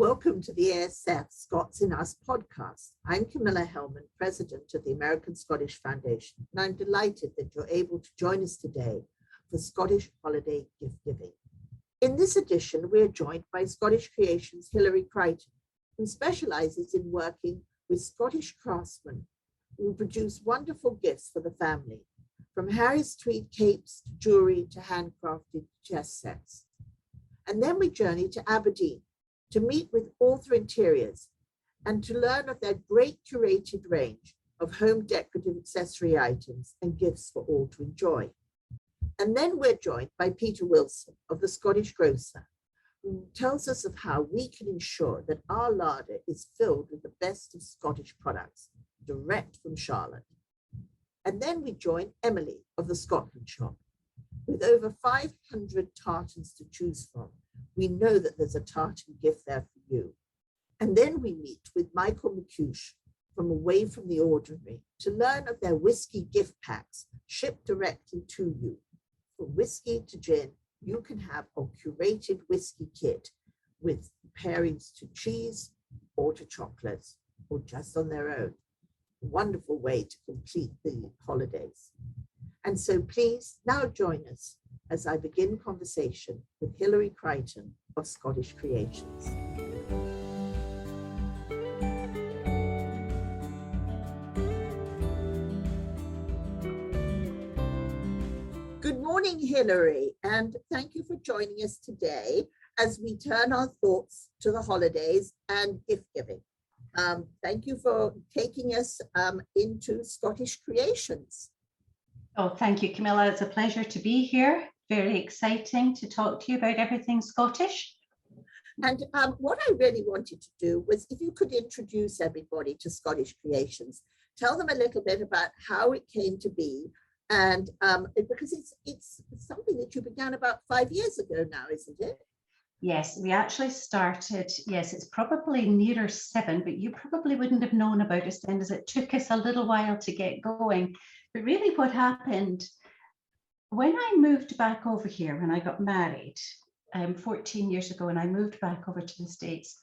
Welcome to the ASF Scots in Us podcast. I'm Camilla Hellman, President of the American Scottish Foundation, and I'm delighted that you're able to join us today for Scottish Holiday Gift Giving. In this edition, we are joined by Scottish Creations' Hilary Creighton, who specializes in working with Scottish craftsmen who produce wonderful gifts for the family, from Harris tweed capes to jewelry to handcrafted chest sets. And then we journey to Aberdeen to meet with Author Interiors and to learn of their great curated range of home decorative accessory items and gifts for all to enjoy. And then we're joined by Peter Wilson of the Scottish Grocer, who tells us of how we can ensure that our larder is filled with the best of Scottish products, direct from Charlotte. And then we join Emily of the Scotland Shop. With over 500 tartans to choose from, we know that there's a tartan gift there for you. And then we meet with Michael McCuish from Away from the Ordinary to learn of their whiskey gift packs shipped directly to you. From whiskey to gin, you can have a curated whiskey kit with pairings to cheese or to chocolates or just on their own. A wonderful way to complete the holidays. And so please now join us as I begin conversation with Hilary Creighton of Scottish Creations. Good morning, Hilary, and thank you for joining us today as we turn our thoughts to the holidays and gift giving. Thank you for taking us into Scottish Creations. Oh, thank you, Camilla. It's a pleasure to be here. Very exciting to talk to you about everything Scottish. And what I really wanted to do was if you could introduce everybody to Scottish Creations, tell them a little bit about how it came to be, and because it's something that you began about 5 years ago now, isn't it? Yes, we actually started, yes, it's probably nearer 7, but you probably wouldn't have known about us then, as it took us a little while to get going. But really what happened, when I moved back over here, when I got married 14 years ago, and I moved back over to the States,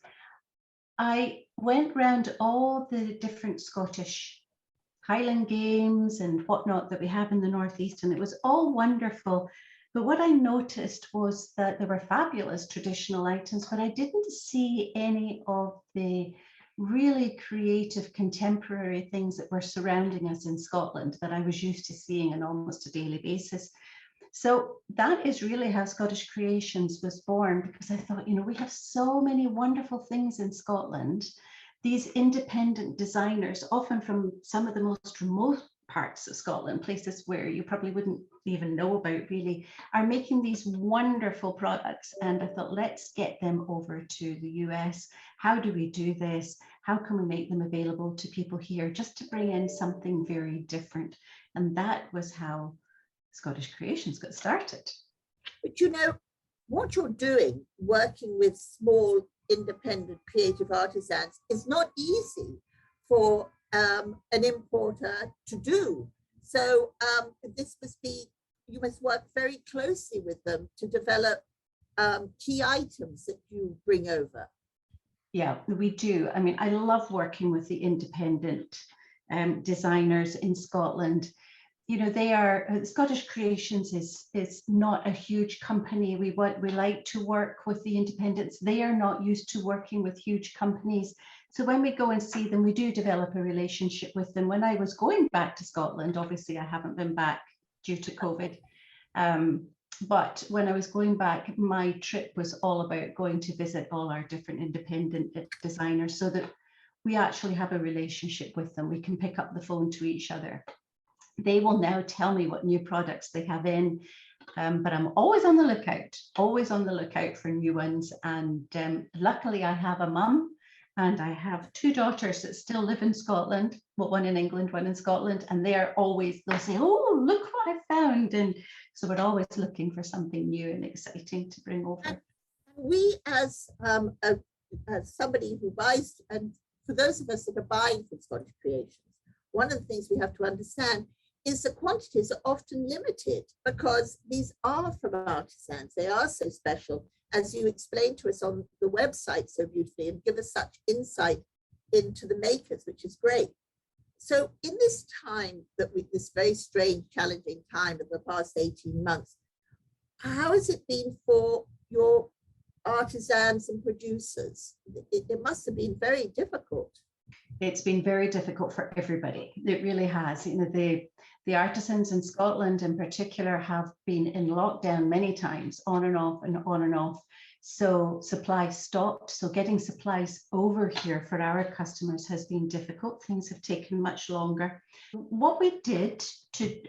I went round all the different Scottish Highland games and whatnot that we have in the Northeast, and it was all wonderful. But what I noticed was that there were fabulous traditional items, but I didn't see any of the really creative contemporary things that were surrounding us in Scotland that I was used to seeing on almost a daily basis. So that is really how Scottish Creations was born, because I thought, you know, we have so many wonderful things in Scotland. These independent designers, often from some of the most remote parts of Scotland, places where you probably wouldn't even know about really, are making these wonderful products. And I thought, let's get them over to the US. How do we do this? How can we make them available to people here, just to bring in something very different? And that was how Scottish Creations got started. But you know, what you're doing, working with small, independent creative artisans, is not easy for an importer to do. So this must be, you must work very closely with them to develop key items that you bring over. Yeah, we do. I mean, I love working with the independent designers in Scotland. You know, they are, Scottish Creations is not a huge company. We like to work with the independents. They are not used to working with huge companies. So when we go and see them, we do develop a relationship with them. When I was going back to Scotland, obviously I haven't been back due to COVID. But when I was going back, my trip was all about going to visit all our different independent designers so that we actually have a relationship with them. We can pick up the phone to each other. They will now tell me what new products they have in, but I'm always on the lookout for new ones. And luckily I have a mum and I have 2 daughters that still live in Scotland, well, one in England, one in Scotland, and they'll say, oh, look what I found. And so we're always looking for something new and exciting to bring over. And we as somebody who buys, and for those of us that are buying from Scottish Creations, one of the things we have to understand is the quantities are often limited because these are from artisans. They are so special as you explained to us on the website so beautifully, and give us such insight into the makers, which is great. So in this time this very strange, challenging time of the past 18 months, how has it been for your artisans and producers? It must have been very difficult. It's been very difficult for everybody. It really has. You know, the artisans in Scotland in particular have been in lockdown many times, on and off and on and off. So supply stopped. So getting supplies over here for our customers has been difficult. Things have taken much longer. What we did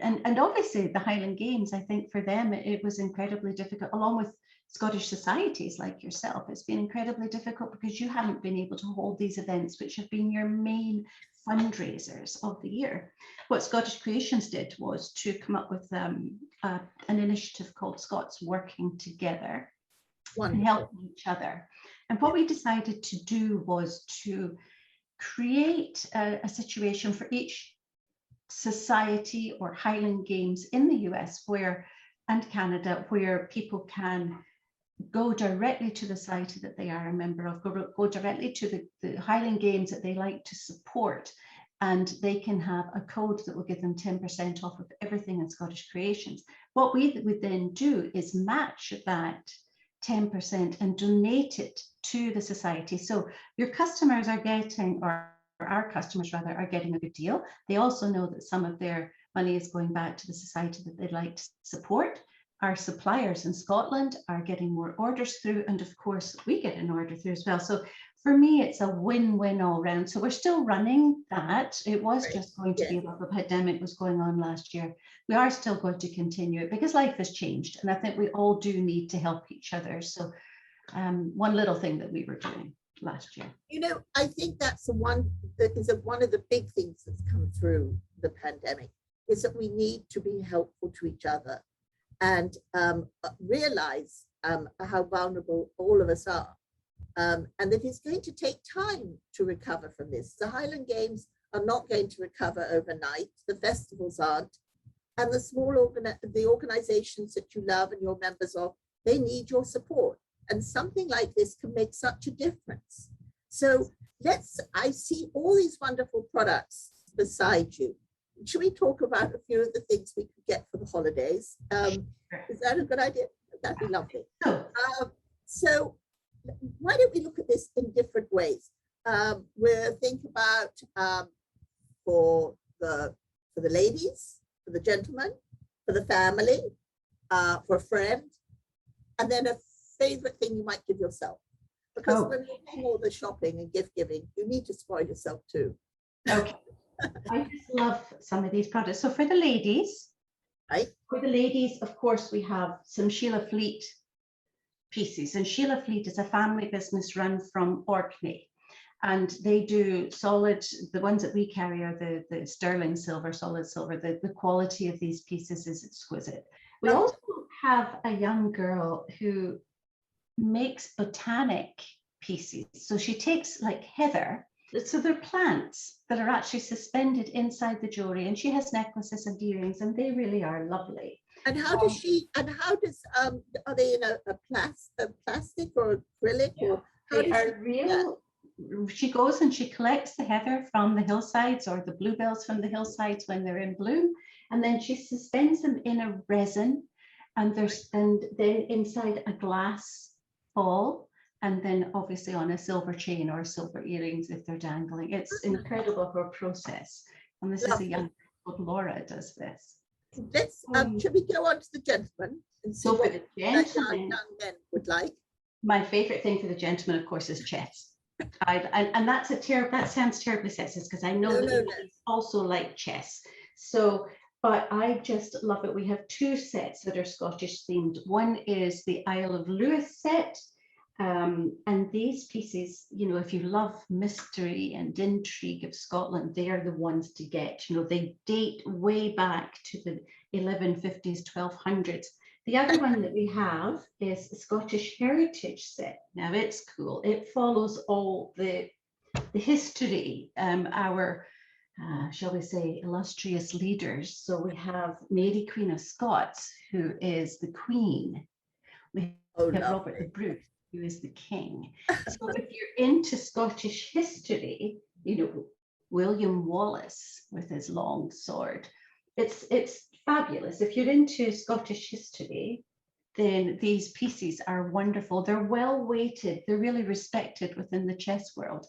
and obviously the Highland Games, I think for them, it was incredibly difficult, along with Scottish societies like yourself. It's been incredibly difficult because you haven't been able to hold these events, which have been your main fundraisers of the year. What Scottish Creations did was to come up with an initiative called Scots Working Together. Wonderful. And help each other. And what we decided to do was to create a situation for each society or Highland Games in the US and Canada, where people can go directly to the society that they are a member of, go directly to the Highland Games that they like to support, and they can have a code that will give them 10% off of everything in Scottish Creations. What we would then do is match that 10% and donate it to the society. So your customers are getting, or our customers rather, are getting a good deal. They also know that some of their money is going back to the society that they'd like to support. Our suppliers in Scotland are getting more orders through, and of course we get an order through as well. So for me, it's a win-win all round. So we're still running that. It was just going to be while the pandemic was going on last year. We are still going to continue it because life has changed, and I think we all do need to help each other. So one little thing that we were doing last year. You know, I think that's one of the big things that's come through the pandemic, is that we need to be helpful to each other and realize how vulnerable all of us are. And that it's going to take time to recover from this. The Highland Games are not going to recover overnight. The festivals aren't. And the organizations that you love and you're members of, they need your support. And something like this can make such a difference. So I see all these wonderful products beside you. Should we talk about a few of the things we could get for the holidays? Is that a good idea? That'd be lovely. So why don't we look at this in different ways? We'll think about for the ladies, for the gentlemen, for the family, for a friend, and then a favorite thing you might give yourself. Because when you're doing all the shopping and gift giving, you need to spoil yourself too. Okay. I just love some of these products. So for the ladies, of course, we have some Sheila Fleet pieces. And Sheila Fleet is a family business run from Orkney. And they do solid, the ones that we carry are the sterling silver, solid silver. The quality of these pieces is exquisite. We also have a young girl who makes botanic pieces. So she takes like heather. So they're plants that are actually suspended inside the jewelry, and she has necklaces and earrings, and they really are lovely. And how does are they in a plastic or acrylic? Yeah. Or how they are real. She goes and she collects the heather from the hillsides or the bluebells from the hillsides when they're in bloom, and then she suspends them in a resin, and then inside a glass ball, and then obviously on a silver chain or silver earrings if they're dangling. It's incredible, her process. And this is a young called Laura does this. Let's should we go on to the gentleman and see what the young men would like? My favorite thing for the gentleman, of course, is chess. And that sounds terribly sexist, because I know that ladies also like chess. So, but I just love it. We have two sets that are Scottish themed. One is the Isle of Lewis set. And these pieces, you know, if you love mystery and intrigue of Scotland, they are the ones to get. You know, they date way back to the 1150s, 1200s. The other one that we have is the Scottish Heritage set. Now it's cool. It follows all the history, our, shall we say, illustrious leaders. So we have Mary, Queen of Scots, who is the Queen. We Oh, have lovely. Robert the Bruce, who is the king. So if you're into Scottish history, you know, William Wallace with his long sword, it's fabulous. If you're into Scottish history, then these pieces are wonderful. They're well weighted. They're really respected within the chess world.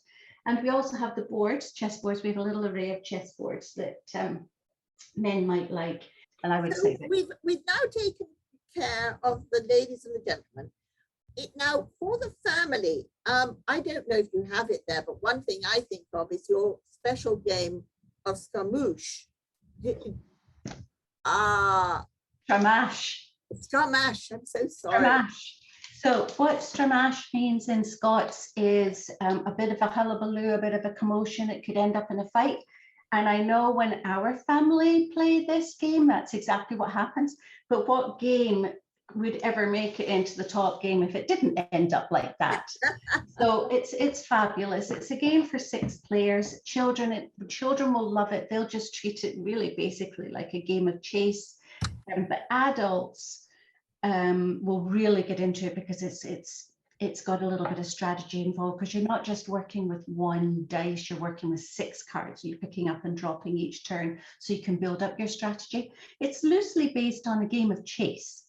And we also have the boards, chess boards. We have a little array of chess boards that men might like. And I would So say that we've now taken care of the ladies and the gentlemen. Now for the family, I don't know if you have it there, but one thing I think of is your special game of Scaramouche. Stramash. Stramash, I'm so sorry. Stramash. So what Stramash means in Scots is a bit of a hullabaloo, a bit of a commotion. It could end up in a fight. And I know when our family play this game, that's exactly what happens. But what game would ever make it into the top game if it didn't end up like that? So it's fabulous. It's a game for 6 players. Children will love it. They'll just treat it really basically like a game of chase. But adults will really get into it because it's got a little bit of strategy involved, because you're not just working with 1 dice, you're working with 6 cards you're picking up and dropping each turn, so you can build up your strategy. It's loosely based on a game of chase,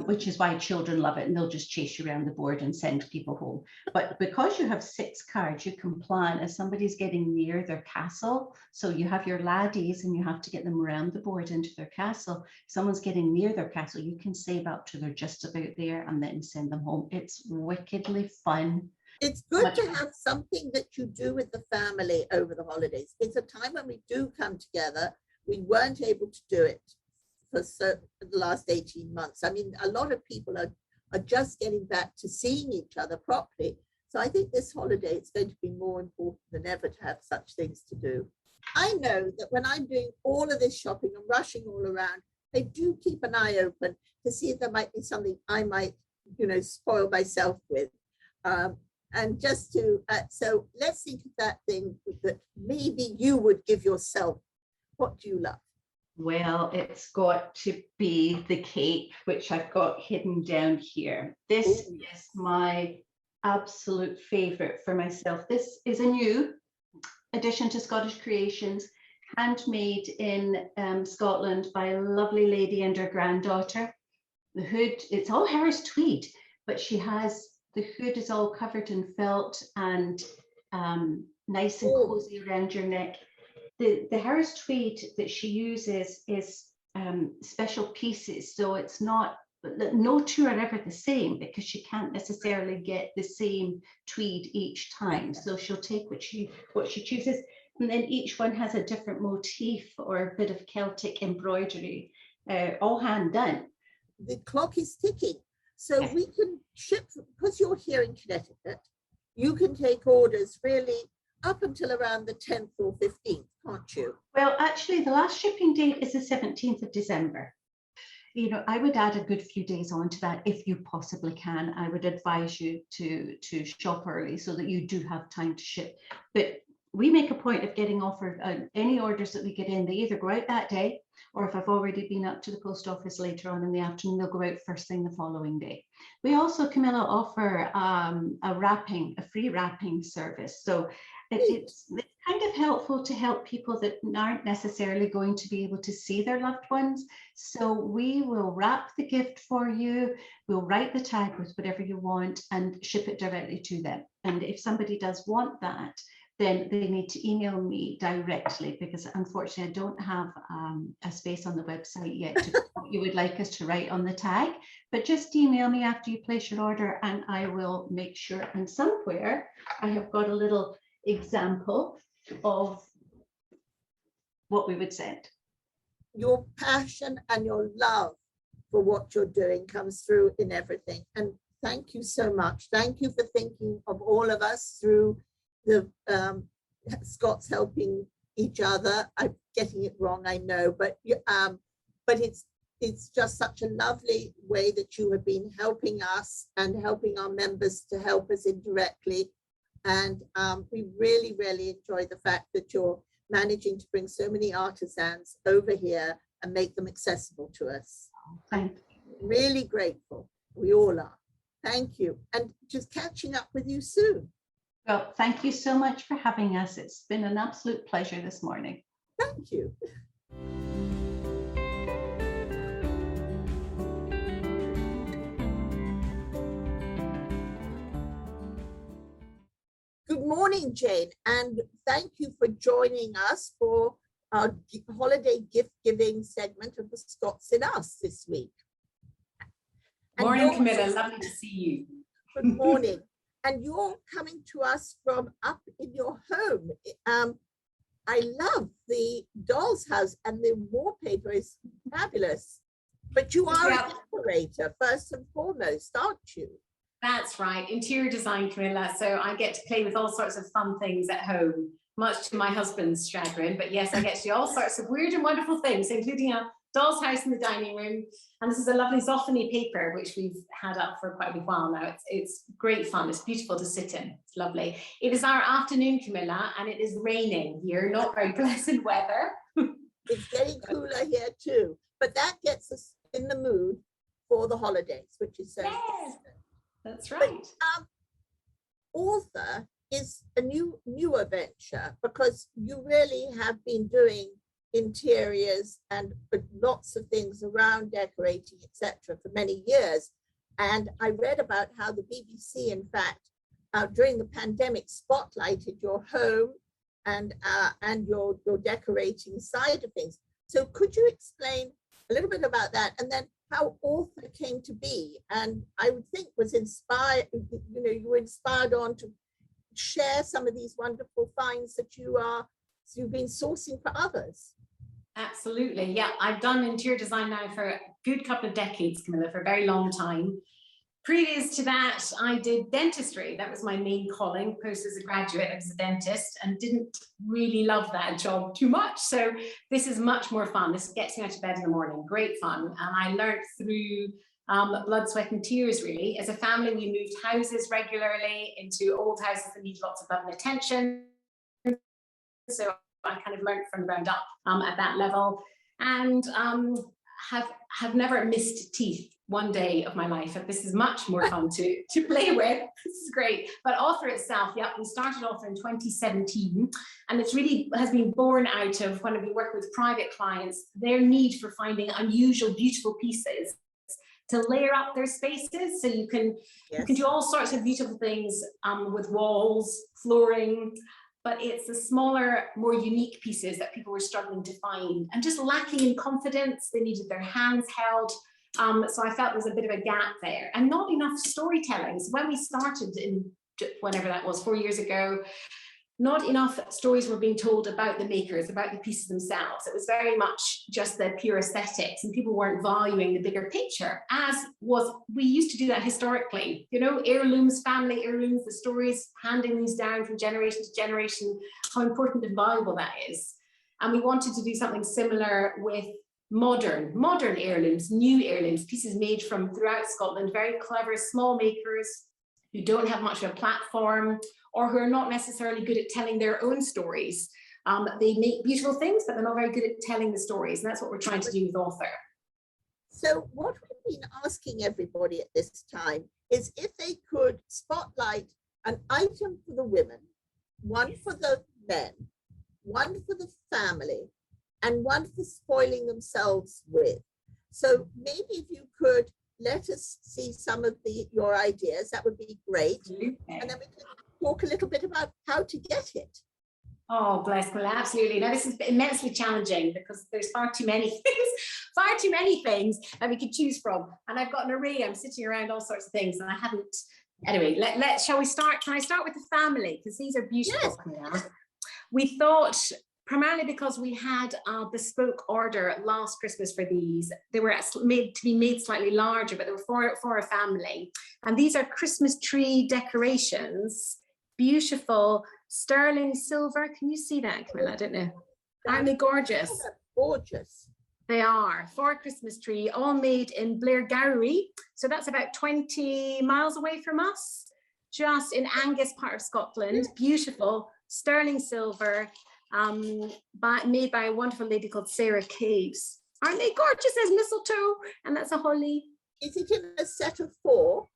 which is why children love it, and they'll just chase you around the board and send people home. But because you have 6 cards, you can plan as somebody's getting near their castle. So you have your laddies and you have to get them around the board into their castle. If someone's getting near their castle, you can save up to they're just about there and then send them home. It's wickedly fun. It's good to have something that you do with the family over the holidays. It's a time when we do come together. We weren't able to do it for the last 18 months. I mean, a lot of people are just getting back to seeing each other properly. So I think this holiday, it's going to be more important than ever to have such things to do. I know that when I'm doing all of this shopping and rushing all around, I do keep an eye open to see if there might be something I might, spoil myself with. And just to, so let's think of that thing that maybe you would give yourself. What do you love? Well, it's got to be the cape, which I've got hidden down here. This is my absolute favorite for myself. This is a new addition to Scottish Creations, handmade in Scotland by a lovely lady and her granddaughter. The hood, it's all hers tweed, but she has, the hood is all covered in felt and nice and cozy around your neck. The Harris tweed that she uses is special pieces, so it's not, no 2 are ever the same, because she can't necessarily get the same tweed each time. So she'll take what she chooses, and then each one has a different motif or a bit of Celtic embroidery, all hand done. The clock is ticking, so we can ship, because you're here in Connecticut, you can take orders really up until around the 10th or 15th, can't you? Well, actually, the last shipping date is the 17th of December. I would add a good few days onto that if you possibly can. I would advise you to shop early so that you do have time to ship. But we make a point of getting offered any orders that we get in. They either go out that day, or if I've already been up to the post office later on in the afternoon, they'll go out first thing the following day. We also, Camilla, offer a free wrapping service. So it's kind of helpful to help people that aren't necessarily going to be able to see their loved ones. So we will wrap the gift for you. We'll write the tag with whatever you want and ship it directly to them. And if somebody does want that, then they need to email me directly, because unfortunately I don't have a space on the website yet to what you would like us to write on the tag. But just email me after you place your order and I will make sure. And somewhere I have got a little example of what we would send. Your passion and your love for what you're doing comes through in everything. And thank you so much. Thank you for thinking of all of us through the Scots helping each other. I'm getting it wrong, I know, but it's just such a lovely way that you have been helping us and helping our members to help us indirectly. And we really, really enjoy the fact that you're managing to bring so many artisans over here and make them accessible to us. Thank you. Really grateful. We all are. Thank you. And just catching up with you soon. Well, thank you so much for having us. It's been an absolute pleasure this morning. Thank you. Good morning, Jane, and thank you for joining us for our holiday gift giving segment of the Scots in Us this week. Morning, Camilla, lovely to see you. Good morning. And you're coming to us from up in your home. I love the doll's house and the wallpaper is fabulous. But you are a decorator first and foremost, aren't you? That's right, interior design, Camilla. So I get to play with all sorts of fun things at home, much to my husband's chagrin. But yes, I get to do all sorts of weird and wonderful things, including a doll's house in the dining room. And this is a lovely Zoffany paper, which we've had up for quite a while now. It's great fun. It's beautiful to sit in. It's lovely. It is our afternoon, Camilla, and it is raining here, not very pleasant weather. It's getting cooler here too. But that gets us in the mood for the holidays, which is so important. That's right. But, author is a newer venture because you really have been doing interiors and lots of things around decorating, etc., for many years. And I read about how the BBC, in fact, during the pandemic, spotlighted your home and your decorating side of things. So could you explain a little bit about that, and then how author came to be? And I would think was inspired, you were inspired on to share some of these wonderful finds that you've been sourcing for others. Absolutely. Yeah, I've done interior design now for a good couple of decades, Camilla, for a very long time. Previous to that, I did dentistry. That was my main calling. Post as a graduate, I was a dentist and didn't really love that job too much. So this is much more fun. This gets me out of bed in the morning. Great fun. And I learned through blood, sweat and tears, really. As a family, we moved houses regularly into old houses that need lots of love and attention. So I kind of learned from the ground up at that level, and have never missed teeth one day of my life. This is much more fun to play with. This is great. But author itself, yeah, we started author in 2017, and it's really has been born out of when we work with private clients, their need for finding unusual, beautiful pieces to layer up their spaces. So you can do all sorts of beautiful things with walls, flooring, but it's the smaller, more unique pieces that people were struggling to find and just lacking in confidence. They needed their hands held. So I felt there was a bit of a gap there and not enough storytelling. So when we started in whenever that was, 4 years ago, not enough stories were being told about the makers, about the pieces themselves. It was very much just the pure aesthetics, and people weren't valuing the bigger picture, as was, we used to do that historically, heirlooms, family heirlooms, the stories, handing these down from generation to generation, how important and valuable that is. And we wanted to do something similar with modern heirlooms, new heirlooms, pieces made from throughout Scotland, very clever small makers who don't have much of a platform, or who are not necessarily good at telling their own stories. They make beautiful things, but they're not very good at telling the stories. And that's what we're trying to do with author. So what we've been asking everybody at this time is if they could spotlight an item for the women, one for the men, one for the family, and one for spoiling themselves with. So maybe if you could let us see some of your ideas, that would be great. Okay. And then we can talk a little bit about how to get it. Oh, bless me, absolutely. Now, this is immensely challenging because there's far too many things that we could choose from. And I've got an array, I'm sitting around all sorts of things, and I haven't. Anyway, shall we start? Can I start with the family? Because these are beautiful. Yes. We thought, primarily because we had a bespoke order last Christmas for these. They were made to be made slightly larger, but they were for a family. And these are Christmas tree decorations, beautiful sterling silver. Can you see that, Camilla? I don't know. Aren't they gorgeous? Gorgeous. They are, for a Christmas tree, all made in Blairgowrie. So that's about 20 miles away from us, just in Angus part of Scotland. Beautiful sterling silver. Made by a wonderful lady called Sarah Caves. Aren't they gorgeous? There's mistletoe, and that's a holly. Is it in a set of 4?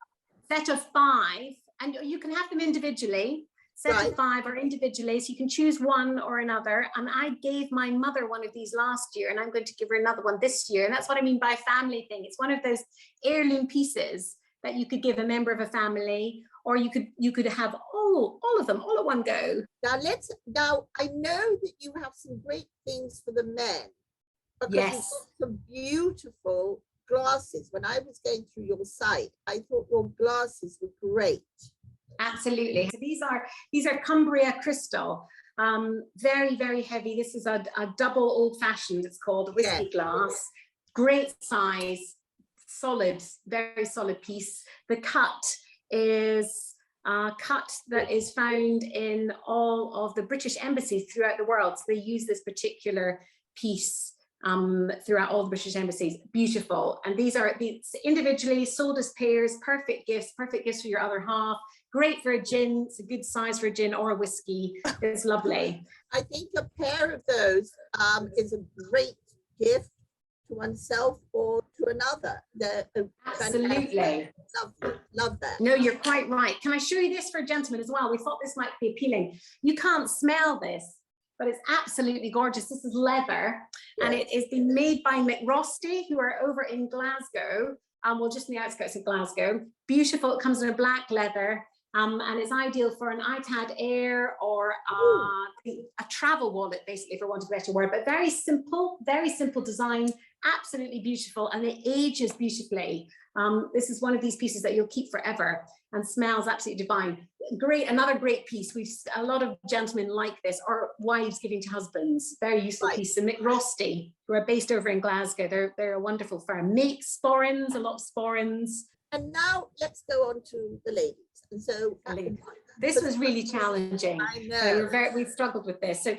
Set of 5, and you can have them individually. Set of 5 or individually, so you can choose one or another. And I gave my mother one of these last year, and I'm going to give her another one this year. And that's what I mean by family thing. It's one of those heirloom pieces that you could give a member of a family, or you could have all of them all at one go. Now I know that you have some great things for the men, because Yes. you've got some beautiful glasses. When I was going through your site, I thought your glasses were great. Absolutely. So these are Cumbria crystal, very, very heavy. This is a double old fashioned, it's called, whiskey glass, great size, solid, very solid piece. The cut is cut that is found in all of the British embassies throughout the world. So they use this particular piece throughout all the British embassies. Beautiful. And these individually sold as pairs, perfect gifts for your other half. Great for a gin. It's a good size for a gin or a whiskey. It's lovely. I think a pair of those is a great gift to oneself or to another. Absolutely. Love that. No, you're quite right. Can I show you this for a gentleman as well? We thought this might be appealing. You can't smell this, but it's absolutely gorgeous. This is leather, and it is being made by McRosty, who are over in Glasgow. Well, just in the outskirts of Glasgow. Beautiful. It comes in a black leather. And it's ideal for an iPad Air or a travel wallet, basically, for want of a better word, but very simple design, absolutely beautiful, and it ages beautifully. This is one of these pieces that you'll keep forever and smells absolutely divine. Great, another great piece. A lot of gentlemen like this, or wives giving to husbands. Very useful piece. And McRosty, who are based over in Glasgow, they're a wonderful firm. Make sporrans, a lot of sporrans. And now let's go on to the ladies. And so this was really challenging. I know. We've struggled with this. So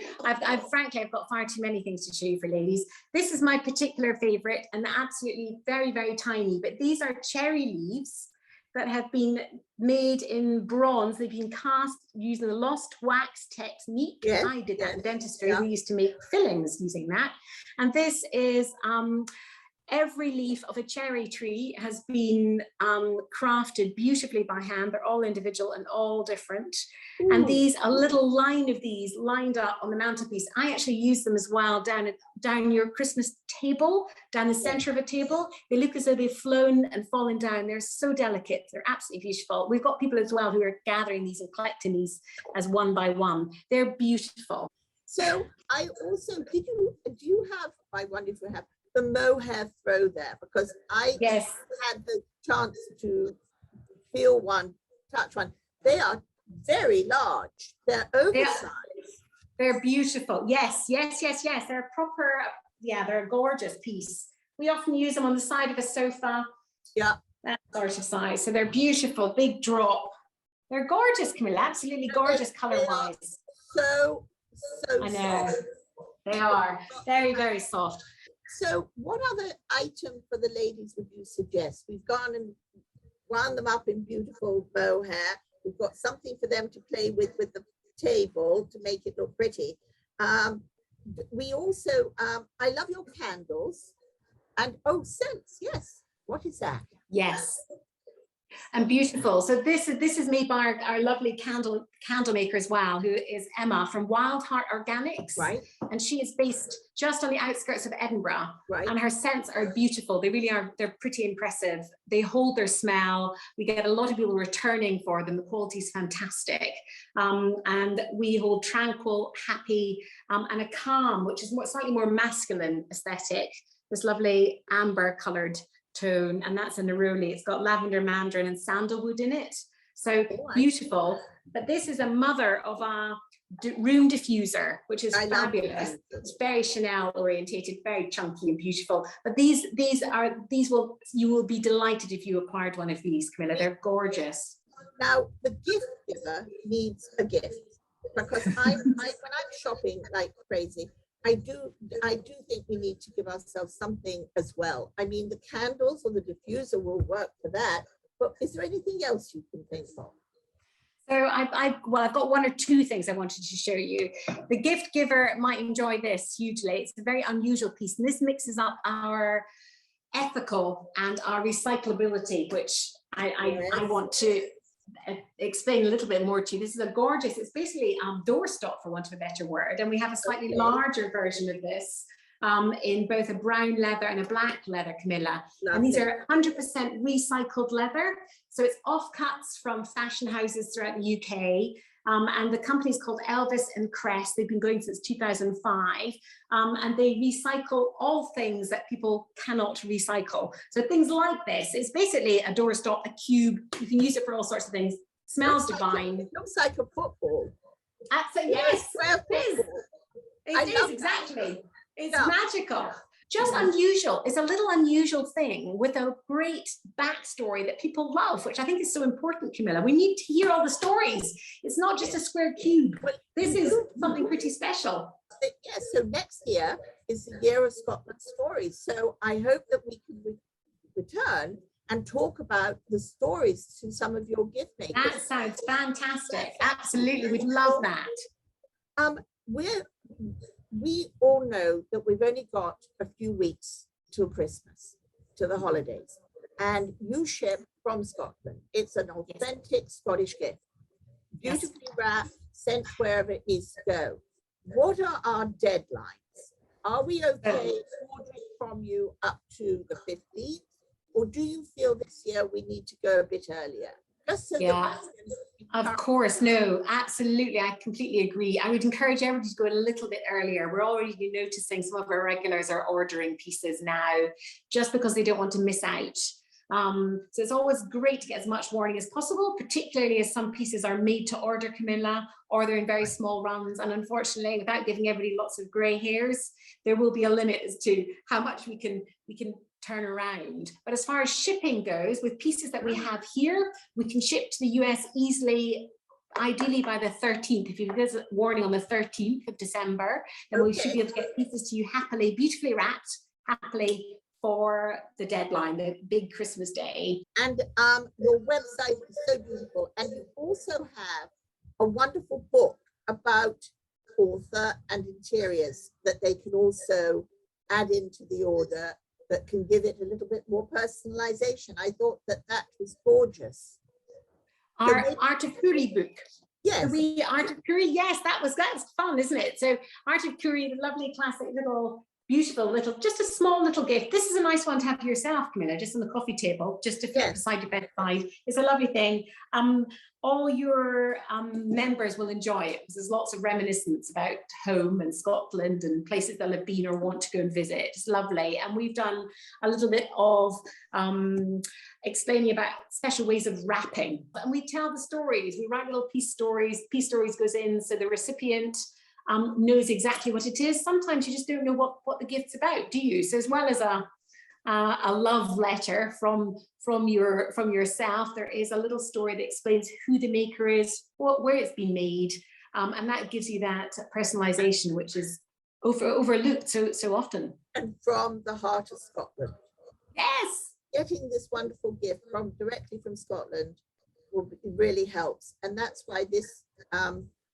frankly, I've got far too many things to show you for ladies. This is my particular favorite, and absolutely very, very tiny, but these are cherry leaves that have been made in bronze. They've been cast using the lost wax technique. Yes. I did that in dentistry. We used to make fillings using that. And this is every leaf of a cherry tree has been crafted beautifully by hand. They're all individual and all different. Ooh. And a little line of these lined up on the mantelpiece. I actually use them as well down your Christmas table, down the center of a table. They look as though they've flown and fallen down. They're so delicate. They're absolutely beautiful. We've got people as well who are gathering these and collecting these as one by one. They're beautiful. So I also, do you have, I wonder if you have, the mohair throw there, because I had the chance to feel one, touch one. They are very large. They're oversized. They're beautiful. Yes. They're proper. Yeah, they're a gorgeous piece. We often use them on the side of a sofa. Yeah, that sort of size. So they're beautiful, big drop. They're gorgeous, Camilla. Absolutely gorgeous color-wise. So I know. soft. They are very, very soft. So what other item for the ladies would you suggest? We've gone and wound them up in beautiful mohair. We've got something for them to play with the table to make it look pretty. We also, I love your candles. And scents, yes. What is that? Yes. And beautiful. So this is made by our lovely candle maker as well, who is Emma from Wild Heart Organics. Right. And she is based just on the outskirts of Edinburgh. Right. And her scents are beautiful. They really are. They're pretty impressive. They hold their smell. We get a lot of people returning for them. The quality is fantastic. And we hold tranquil, happy, and a calm, which is slightly more masculine aesthetic. This lovely amber colored tone, and that's a neroli. It's got lavender, mandarin, and sandalwood in it. So beautiful. But this is a mother of a room diffuser, which is fabulous. It's very Chanel orientated, very chunky and beautiful. But you will be delighted if you acquired one of these, Camilla. They're gorgeous. Now the gift giver needs a gift, because when I'm shopping like crazy, I do think we need to give ourselves something as well. I mean, the candles or the diffuser will work for that, but is there anything else you can think of? So I've got one or two things I wanted to show you. The gift giver might enjoy this hugely. It's a very unusual piece, and this mixes up our ethical and our recyclability, which I want to explain a little bit more to you. This is a gorgeous, it's basically doorstop, for want of a better word, and we have a slightly larger version of this in both a brown leather and a black leather, Camilla. Lovely. And these are 100% recycled leather, so it's offcuts from fashion houses throughout the UK. And the company is called Elvis and Crest. They've been going since 2005, and they recycle all things that people cannot recycle. So things like this, it's basically a doorstop, a cube. You can use it for all sorts of things. Smells divine. It looks like a football. Absolutely, yes, it is. It is, exactly. It's magical. Just unusual. It's a little unusual thing with a great backstory that people love, which I think is so important, Camilla. We need to hear all the stories. It's not just a square cube. This is something pretty special. Yes, so next year is the year of Scotland stories. So I hope that we can return and talk about the stories to some of your gift makers. That sounds fantastic. Absolutely, we'd love that. We all know that we've only got a few weeks till Christmas, to the holidays, and you ship from Scotland. It's an authentic Scottish gift, beautifully wrapped, sent wherever it needs to go. What are our deadlines? Are we okay ordering from you up to the 15th, or do you feel this year we need to go a bit earlier? Just so of course, no, absolutely. I completely agree. I would encourage everybody to go a little bit earlier. We're already noticing some of our regulars are ordering pieces now just because they don't want to miss out. So it's always great to get as much warning as possible, particularly as some pieces are made to order, Camilla, or they're in very small runs. And unfortunately, without giving everybody lots of grey hairs, there will be a limit as to how much we can turn around. But as far as shipping goes, with pieces that we have here, we can ship to the US easily, ideally by the 13th. If you visit warning on the 13th of December, then we should be able to get pieces to you happily, beautifully wrapped, happily, for the deadline, the big Christmas day. And your website is so beautiful. And you also have a wonderful book about author and interiors that they can also add into the order, that can give it a little bit more personalization. I thought that was gorgeous. Our Art of Curry book. Yes. Art of Curry, yes, that's fun, isn't it? So Art of Curry, the lovely classic little, beautiful little, just a small little gift. This is a nice one to have for yourself, Camilla, just on the coffee table, just to flip beside your bedside. It's a lovely thing. All your members will enjoy it because there's lots of reminiscence about home and Scotland and places they'll have been or want to go and visit. It's lovely. And we've done a little bit of explaining about special ways of wrapping. And we tell the stories. We write little peace stories. Peace stories goes in so the recipient knows exactly what it is. Sometimes you just don't know what the gift's about, do you? So as well as a love letter from yourself, there is a little story that explains who the maker is, where it's been made, and that gives you that personalization, which is overlooked so often. And from the heart of Scotland. Yes. Getting this wonderful gift directly from Scotland really helps, and that's why this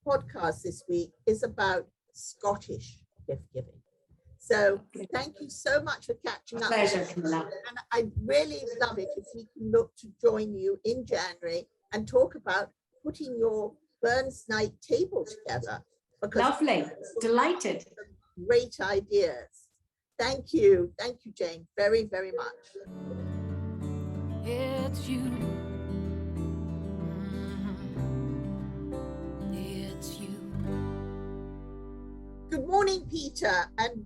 podcast this week is about Scottish gift giving. So thank you so much for catching up. Pleasure, Camilla. And I really love it if we can look to join you in January and talk about putting your Burns night table together. Lovely, delighted. Great ideas. Thank you, Jane, very, very much. It's you. Good morning, Peter, and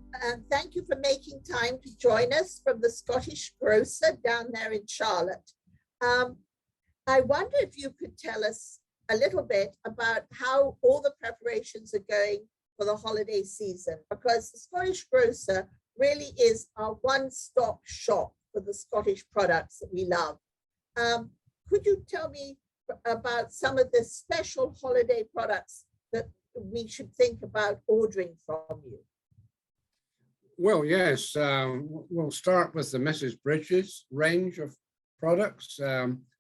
thank you for making time to join us from the Scottish Grocer down there in Charlotte. I wonder if you could tell us a little bit about how all the preparations are going for the holiday season, because the Scottish Grocer really is our one-stop shop for the Scottish products that we love. Could you tell me about some of the special holiday products that we should think about ordering from you? Well, yes, we'll start with the Mrs. Bridges range of products.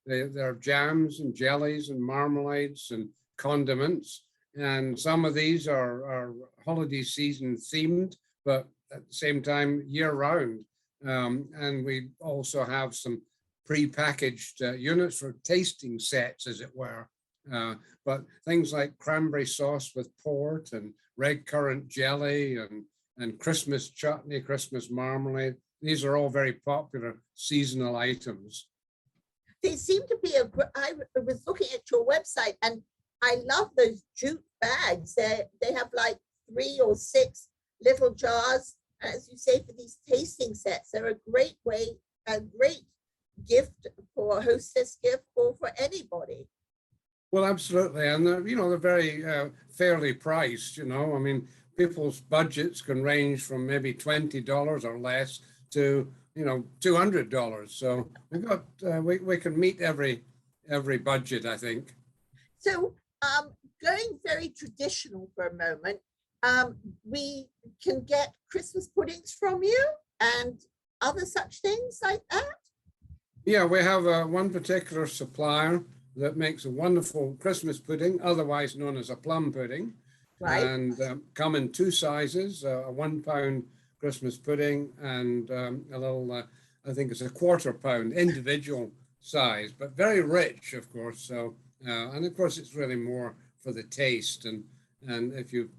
They're jams and jellies and marmalades and condiments. And some of these are holiday season themed, but at the same time year round. And we also have some pre-packaged units for tasting sets, as it were. But things like cranberry sauce with port and red currant jelly and Christmas chutney, Christmas marmalade, these are all very popular seasonal items. They seem to be I was looking at your website and I love those jute bags. They have like 3 or 6 little jars. As you say, for these tasting sets, they're a great gift for a hostess gift or for anybody. Well, absolutely. And they're very fairly priced, I mean, people's budgets can range from maybe $20 or less to, $200. So we can meet every budget, I think. So going very traditional for a moment, we can get Christmas puddings from you and other such things like that? Yeah, we have one particular supplier that makes a wonderful Christmas pudding, otherwise known as a plum pudding. Right. And come in 2 sizes, a 1 pound Christmas pudding and a little, I think it's a 1/4 pound individual size, but very rich, of course. So, and of course, it's really more for the taste. And if you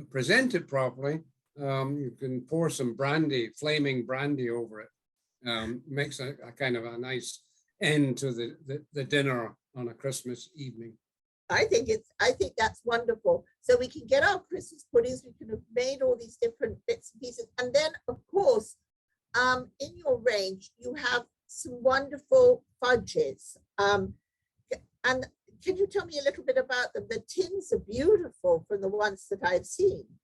present it properly, you can pour some brandy, flaming brandy over it. Makes a kind of a nice end to the dinner on a Christmas evening. I think that's wonderful. So we can get our Christmas puddings. We can have made all these different bits and pieces. And then, of course, in your range, you have some wonderful fudges. And can you tell me a little bit about them? The tins are beautiful from the ones that I've seen.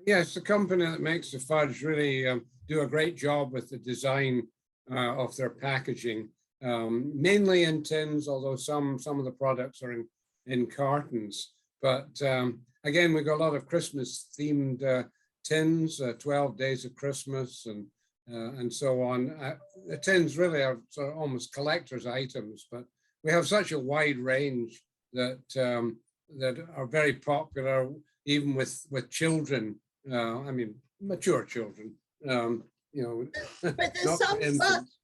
Yes, the company that makes the fudge really do a great job with the design of their packaging. Mainly in tins, although some of the products are in cartons. But again, we got a lot of Christmas themed tins, 12 Days of Christmas and so on. The tins really are sort of almost collector's items, but we have such a wide range that are very popular, even with children. I mean, mature children. But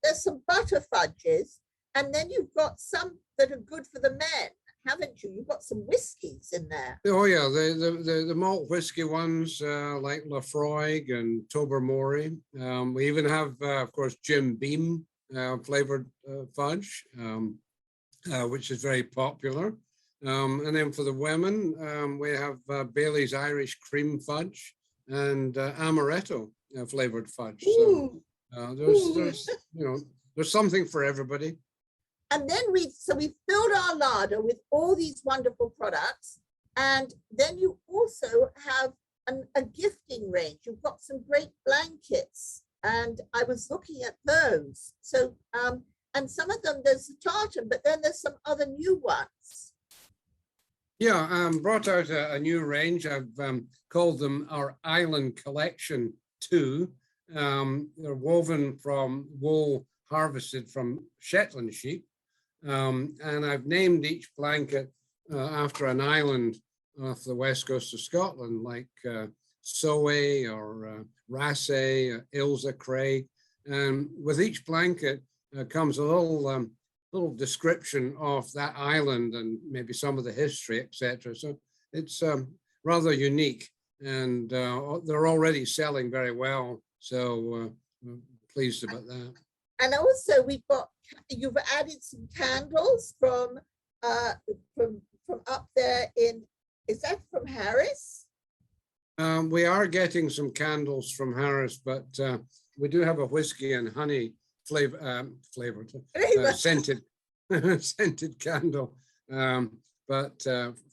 there's some butter fudges, and then you've got some that are good for the men, haven't you? You've got some whiskies in there. Oh yeah, the malt whiskey ones like Lafroig and Tobermory. We even have, of course, Jim Beam flavored fudge, which is very popular. And then for the women, we have Bailey's Irish Cream Fudge and Amaretto flavored fudge. So there's something for everybody. And then we filled our larder with all these wonderful products, and then you also have a gifting range. You've got some great blankets, and I was looking at those. So and some of them there's a tartan, but then there's some other new ones. Yeah, brought out a new range. I've called them our Island Collection 2. They're woven from wool harvested from Shetland sheep. And I've named each blanket after an island off the west coast of Scotland, like Soay or Rassay, Ilsa Cray. And with each blanket comes a little description of that island and maybe some of the history, etc. So it's rather unique, and they're already selling very well. So we're pleased about that. And also you've added some candles from up there is that from Harris? We are getting some candles from Harris, but we do have a whiskey and honey flavored scented scented candle, but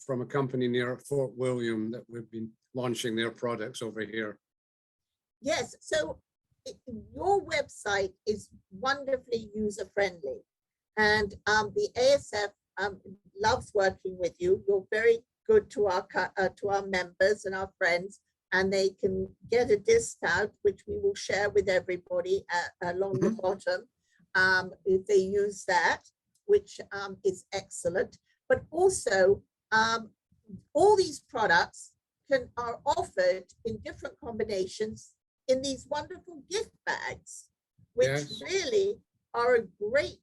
from a company near Fort William that we've been launching their products over here. Yes, so your website is wonderfully user-friendly, and the ASF loves working with you. You're very good to our members and our friends, and they can get a discount, which we will share with everybody along the bottom if they use that, which is excellent. But also, all these products are offered in different combinations in these wonderful gift bags, which Yes. really are a great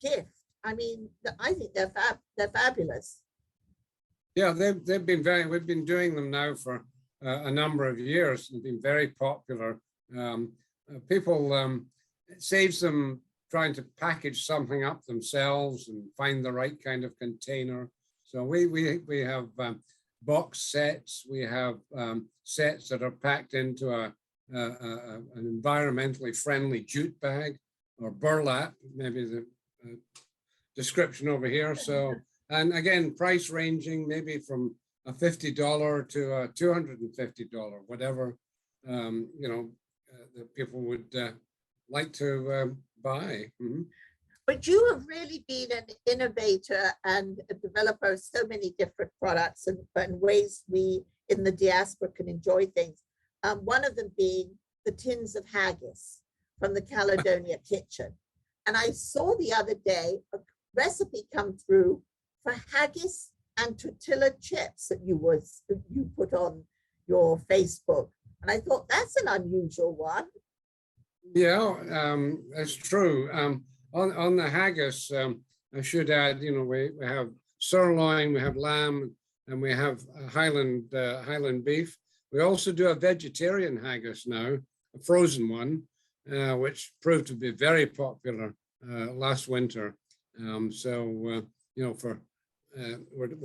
gift. I mean, I think they're fabulous. Yeah, they've been we've been doing them now for a number of years. They've been very popular. People, it saves them trying to package something up themselves and find the right kind of container. So we have box sets. We have sets that are packed into an environmentally friendly jute bag or burlap, maybe the description over here. So, and again, price ranging maybe from a $50 to a $250, whatever, that people would like to buy. Mm-hmm. But you have really been an innovator and a developer of so many different products and ways we in the diaspora can enjoy things. One of them being the tins of haggis from the Caledonia kitchen. And I saw the other day a recipe come through for haggis and tortilla chips that you put on your Facebook. And I thought that's an unusual one. Yeah, that's true. On the haggis, I should add, we have sirloin, we have lamb, and we have Highland beef. We also do a vegetarian haggis now, a frozen one, which proved to be very popular last winter. We're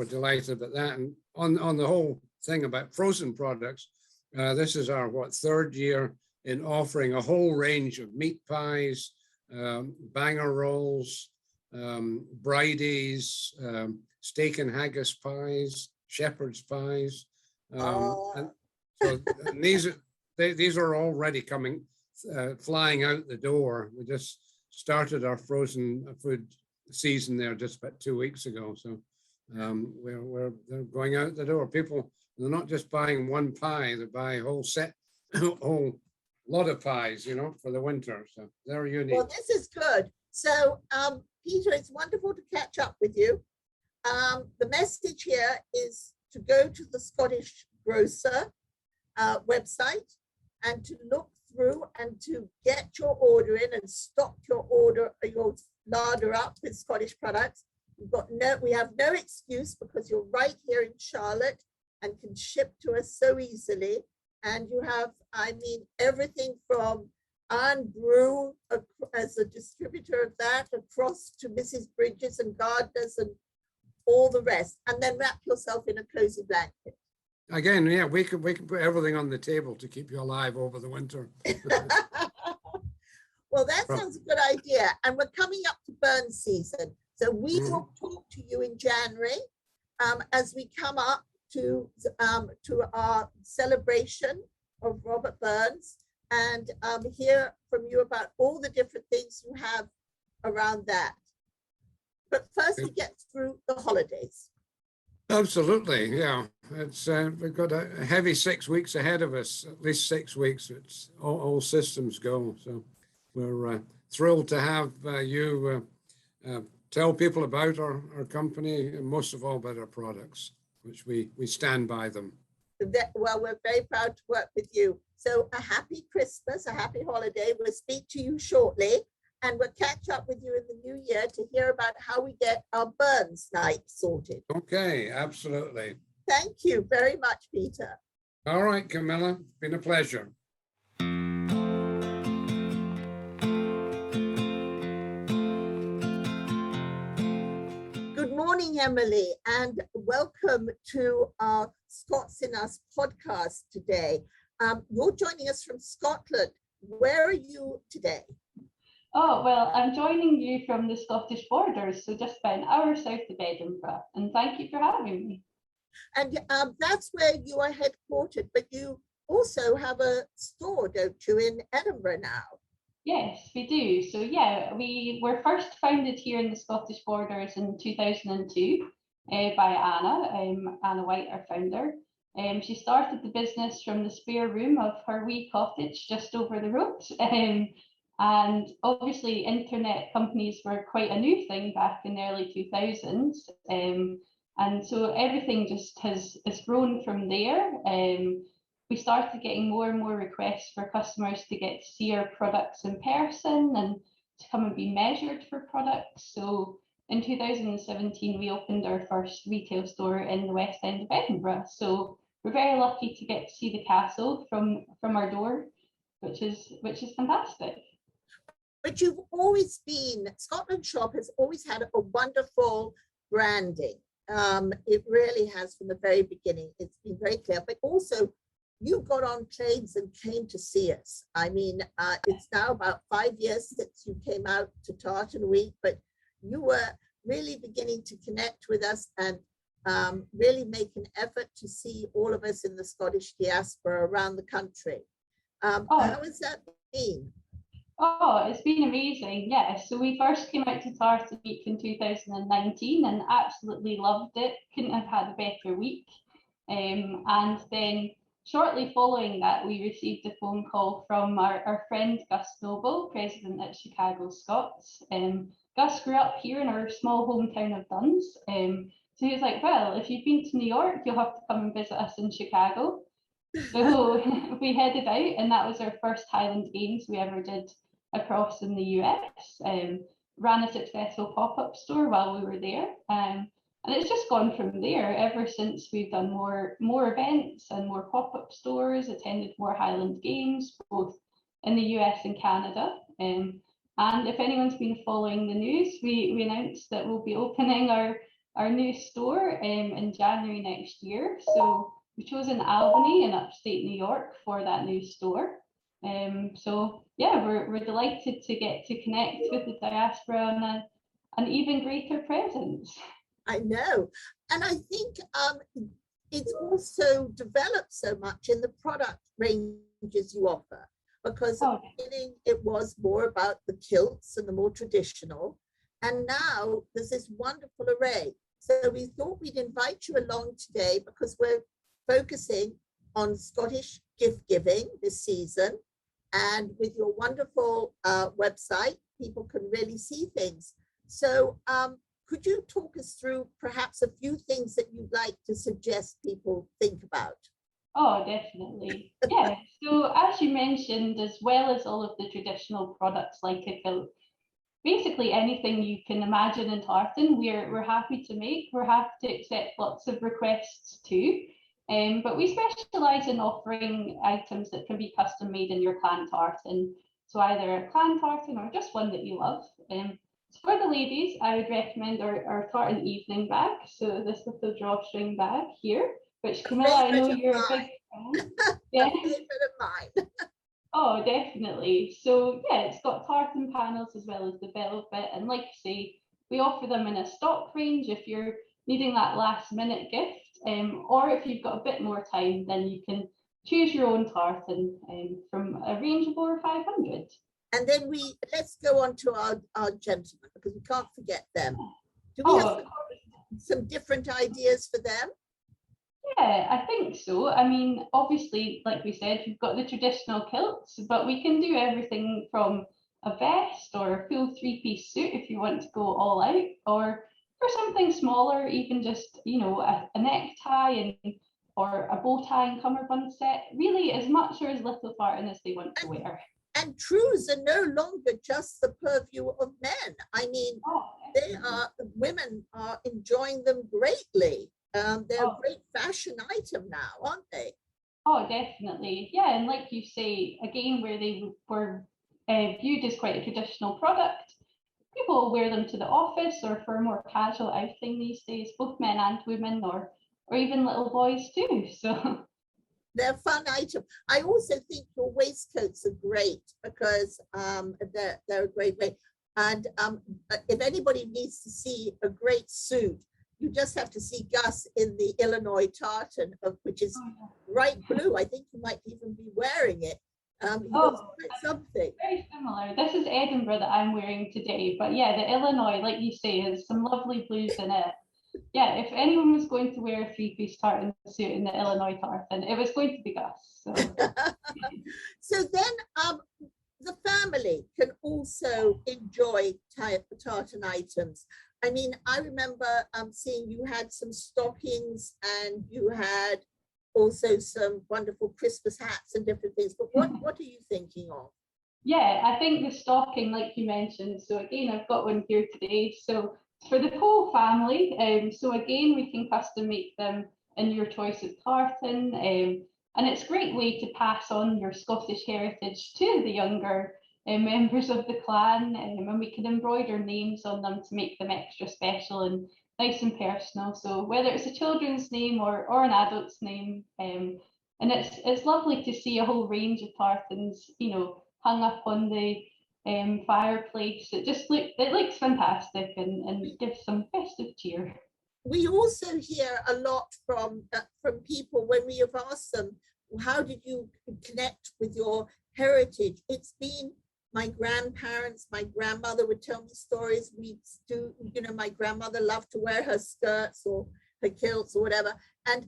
delighted about that. And on the whole thing about frozen products, this is our third year in offering a whole range of meat pies, banger rolls, bridies, steak and haggis pies, shepherd's pies. And so these are already flying out the door. We just started our frozen food season there just about 2 weeks ago. So they're going out the door. People, they're not just buying one pie, they buy a whole lot of pies, for the winter. So they're unique. Well, this is good. So, Peter, it's wonderful to catch up with you. The message here is to go to the Scottish Grocer website and to look through and to get your order in and stock your larder up with Scottish products. We have no excuse because you're right here in Charlotte and can ship to us so easily. And you have, everything from Anne Brew as a distributor of that across to Mrs. Bridges and Gardeners and all the rest. And then wrap yourself in a cozy blanket. Again, yeah, we can put everything on the table to keep you alive over the winter. Well, that sounds a good idea. And we're coming up to burn season. So we will talk to you in January as we come up to our celebration of Robert Burns and hear from you about all the different things you have around that. But first we get through the holidays. Absolutely, yeah. It's we've got a heavy 6 weeks ahead of us, at least 6 weeks. It's all systems go. So we're thrilled to have you tell people about our company and most of all about our products, which we stand by them. Well, we're very proud to work with you. So a happy Christmas, a happy holiday. We'll speak to you shortly and we'll catch up with you in the new year to hear about how we get our Burns night sorted. Okay, absolutely. Thank you very much, Peter. All right, Camilla, it's been a pleasure. Good morning, Emily, and welcome to our Scots in Us podcast today. You're joining us from Scotland. Where are you today? Oh, well, I'm joining you from the Scottish borders, so just about an hour south of Edinburgh, and thank you for having me. And that's where you are headquartered, but you also have a store, don't you, in Edinburgh now? Yes, we do. So yeah, we were first founded here in the Scottish borders in 2002 by Anna White, our founder. She started the business from the spare room of her wee cottage just over the road. And obviously internet companies were quite a new thing back in the early 2000s. And so everything just has grown from there. we started getting more and more requests for customers to get to see our products in person and to come and be measured for products. So in 2017, we opened our first retail store in the West End of Edinburgh. So we're very lucky to get to see the castle from our door, which is fantastic. But you've always been, Scotland Shop has always had a wonderful branding. It really has from the very beginning. It's been very clear, but also you got on trains and came to see us. I mean, it's now about 5 years since you came out to Tartan Week, but you were really beginning to connect with us and really make an effort to see all of us in the Scottish diaspora around the country. How has that been? Oh, it's been amazing. Yeah, so we first came out to Tartan Week in 2019 and absolutely loved it. Couldn't have had a better week. And then shortly following that, we received a phone call from our friend Gus Noble, president at Chicago Scots. Gus grew up here in our small hometown of Duns. So he was like, well, if you've been to New York, you'll have to come and visit us in Chicago. So we headed out, and that was our first Highland Games we ever did across in the US. Ran a successful pop-up store while we were there. And it's just gone from there ever since. We've done more events and more pop-up stores, attended more Highland Games, both in the US and Canada. And if anyone's been following the news, we announced that we'll be opening our new store in January next year. So we chose in Albany in upstate New York for that new store. So yeah, we're delighted to get to connect with the diaspora on an even greater presence. I know. And I think it's also developed so much in the product ranges you offer, because at the beginning it was more about the kilts and the more traditional. And now there's this wonderful array. So we thought we'd invite you along today because we're focusing on Scottish gift giving this season. And with your wonderful website, people can really see things. So could you talk us through perhaps a few things that you'd like to suggest people think about? Oh, definitely. Yeah. So as you mentioned, as well as all of the traditional products like a kilt, basically anything you can imagine in tartan, we're happy to make. We're happy to accept lots of requests too. But we specialise in offering items that can be custom made in your clan tartan. So either a clan tartan or just one that you love. So for the ladies, I would recommend our tartan evening bag. So this little drawstring bag here, which Camilla, I know you're a big fan. Yeah. A favorite of mine. Oh, definitely. So yeah, it's got tartan panels as well as the velvet. And like I say, we offer them in a stock range if you're needing that last minute gift. Or if you've got a bit more time, then you can choose your own tartan from a range of over 500. And then let's go on to our gentlemen, because we can't forget them. Do we have some different ideas for them? Yeah, I think so. I mean, obviously, like we said, we've got the traditional kilts, but we can do everything from a vest or a full three-piece suit if you want to go all out, or for something smaller, even just, you know, a necktie or a bow tie and cummerbund set, really as much or as little tartan as they want to wear. And trews are no longer just the purview of men. I mean, women are enjoying them greatly. They're a great fashion item now, aren't they? Oh, definitely. Yeah, and like you say, again, where they were viewed as quite a traditional product, people wear them to the office or for a more casual outing these days, both men and women, or even little boys too. So they're a fun item. I also think your waistcoats are great because they're a great way. And if anybody needs to see a great suit, you just have to see Gus in the Illinois tartan, which is bright blue. I think you might even be wearing it. Something very similar. This is Edinburgh that I'm wearing today, but yeah, the Illinois, like you say, has some lovely blues in it. Yeah, if anyone was going to wear a three-piece tartan suit in the Illinois tartan, it was going to be Gus. So, so then the family can also enjoy tartan items. I mean, I remember seeing you had some stockings and you had also some wonderful Christmas hats and different things. But what are you thinking of? Yeah, I think the stocking, like you mentioned, so again, I've got one here today. So for the whole family, so again, we can custom make them in your choice of tartan, and it's a great way to pass on your Scottish heritage to the younger members of the clan, and we can embroider names on them to make them extra special and nice and personal. So whether it's a children's name or an adult's name, and it's lovely to see a whole range of tartans, hung up on the fireplace. It looks fantastic and gives some festive cheer. We also hear a lot from people when we have asked them, how did you connect with your heritage? It's been my grandparents, my grandmother would tell me stories. My grandmother loved to wear her skirts or her kilts or whatever. And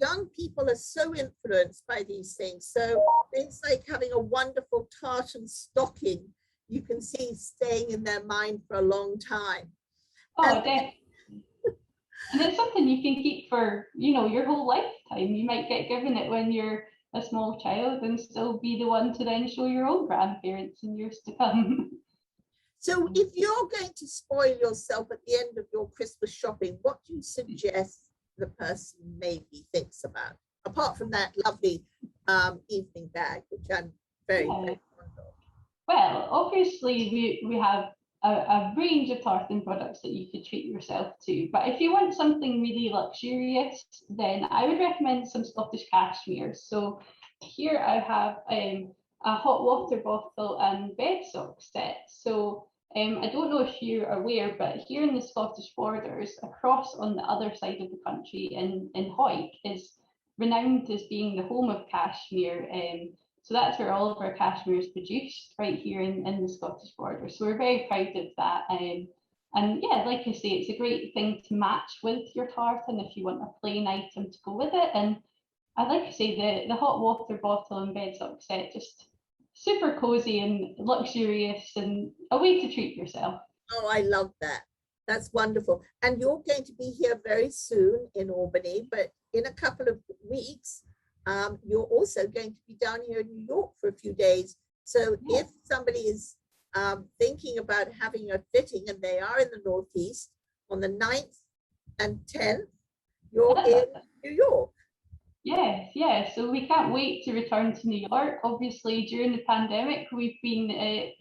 young people are so influenced by these things. So it's like having a wonderful tartan stocking you can see staying in their mind for a long time. Oh, definitely. And it's something you can keep for, your whole lifetime. You might get given it when you're a small child and still be the one to then show your own grandparents in years to come. So if you're going to spoil yourself at the end of your Christmas shopping, what do you suggest the person maybe thinks about, apart from that lovely evening bag, which I'm very fond of? Well, obviously we have a range of tartan products that you could treat yourself to, but if you want something really luxurious, then I would recommend some Scottish Cashmere. So here I have a hot water bottle and bed sock set. So I don't know if you're aware, but here in the Scottish borders, across on the other side of the country in Hawick is renowned as being the home of cashmere. So that's where all of our cashmere is produced, right here in the Scottish border. So we're very proud of that. And yeah, like I say, it's a great thing to match with your tartan if you want a plain item to go with it. And I like to say the hot water bottle and bed sock set, just super cozy and luxurious and a way to treat yourself. Oh, I love that. That's wonderful. And you're going to be here very soon in Albany, but in a couple of weeks, you're also going to be down here in New York for a few days. So if somebody is thinking about having a fitting and they are in the Northeast on the 9th and 10th, you're in New York. Yes. So we can't wait to return to New York. Obviously, during the pandemic, we've been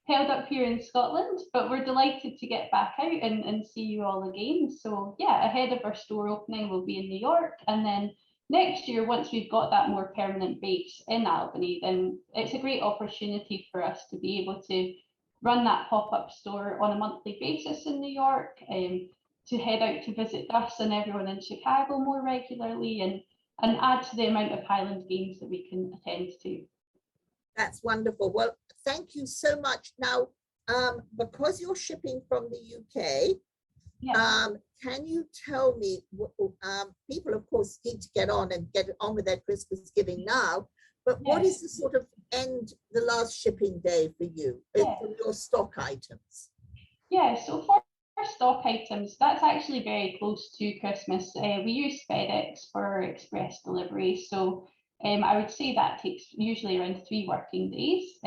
held up here in Scotland, but we're delighted to get back out and see you all again. So yeah, ahead of our store opening, we'll be in New York. And then next year, once we've got that more permanent base in Albany, then it's a great opportunity for us to be able to run that pop-up store on a monthly basis in New York, to head out to visit us and everyone in Chicago more regularly, and add to the amount of Highland games that we can attend to. That's wonderful. Well, thank you so much. Now, because you're shipping from the UK, can you tell me, people of course need to get on with their Christmas giving now, but what is the sort of the last shipping day for you, for your stock items? So for stock items, that's actually very close to Christmas. We use FedEx for express delivery, so I would say that takes usually around 3 working days.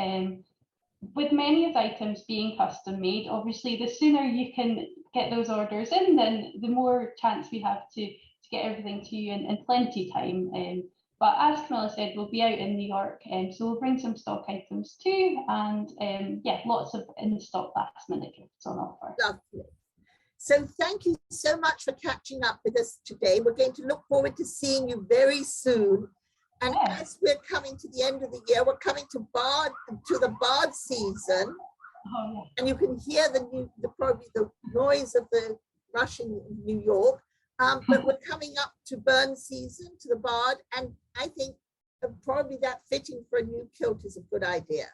With many of the items being custom made, obviously the sooner you can get those orders in, then the more chance we have to get everything to you in plenty time. But as Camilla said, we'll be out in New York, so we'll bring some stock items too, and lots of in-stock last-minute gifts on offer. Lovely. So thank you so much for catching up with us today. We're going to look forward to seeing you very soon. And as we're coming to the end of the year, we're coming to the bard season. And you can hear probably the noise of the rush in New York. But we're coming up to burn season, to the bard, and I think probably that fitting for a new kilt is a good idea.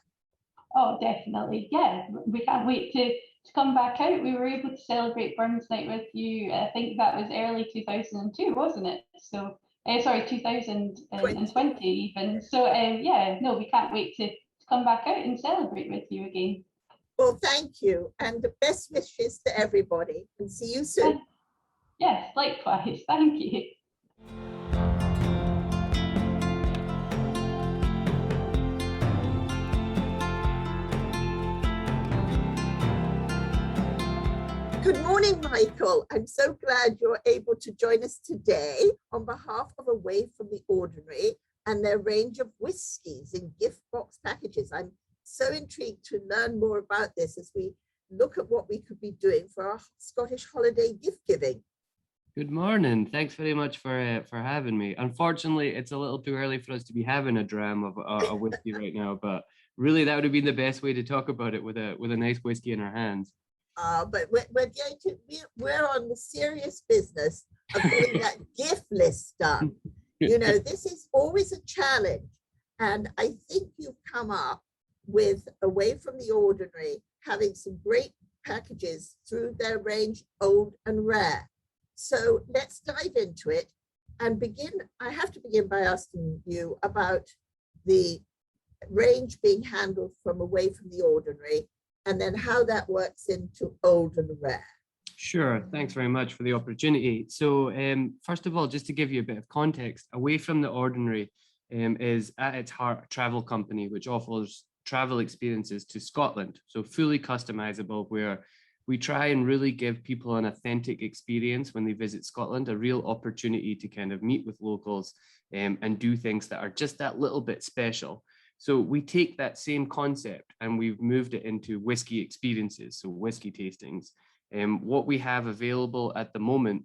Oh, definitely. Yeah, we can't wait to come back out. We were able to celebrate Burns Night with you. I think that was early 2002, wasn't it? So, sorry, 2020 even. So, we can't wait to come back out and celebrate with you again. Well, thank you, and the best wishes to everybody, and see you soon. Yes, likewise. Thank you. Good morning, Michael. I'm so glad you're able to join us today on behalf of Away from the Ordinary and their range of whiskies in gift box packages. I'm so intrigued to learn more about this as we look at what we could be doing for our Scottish holiday gift giving. Good morning. Thanks very much for having me. Unfortunately, it's a little too early for us to be having a dram of a whiskey right now, but really that would have been the best way to talk about it with a nice whiskey in our hands. But we're on the serious business of getting that gift list done. You know, this is always a challenge, and I think you've come up with Away from the Ordinary, having some great packages through their range Old and Rare. So let's dive into it and begin. I have to begin by asking you about the range being handled from Away from the Ordinary, and then how that works into Old and Rare. Sure. Thanks very much for the opportunity. So first of all, just to give you a bit of context, Away from the Ordinary is at its heart a travel company which offers travel experiences to Scotland. So fully customizable, where we try and really give people an authentic experience when they visit Scotland, a real opportunity to kind of meet with locals and do things that are just that little bit special. So we take that same concept and we've moved it into whiskey experiences, so whiskey tastings. What we have available at the moment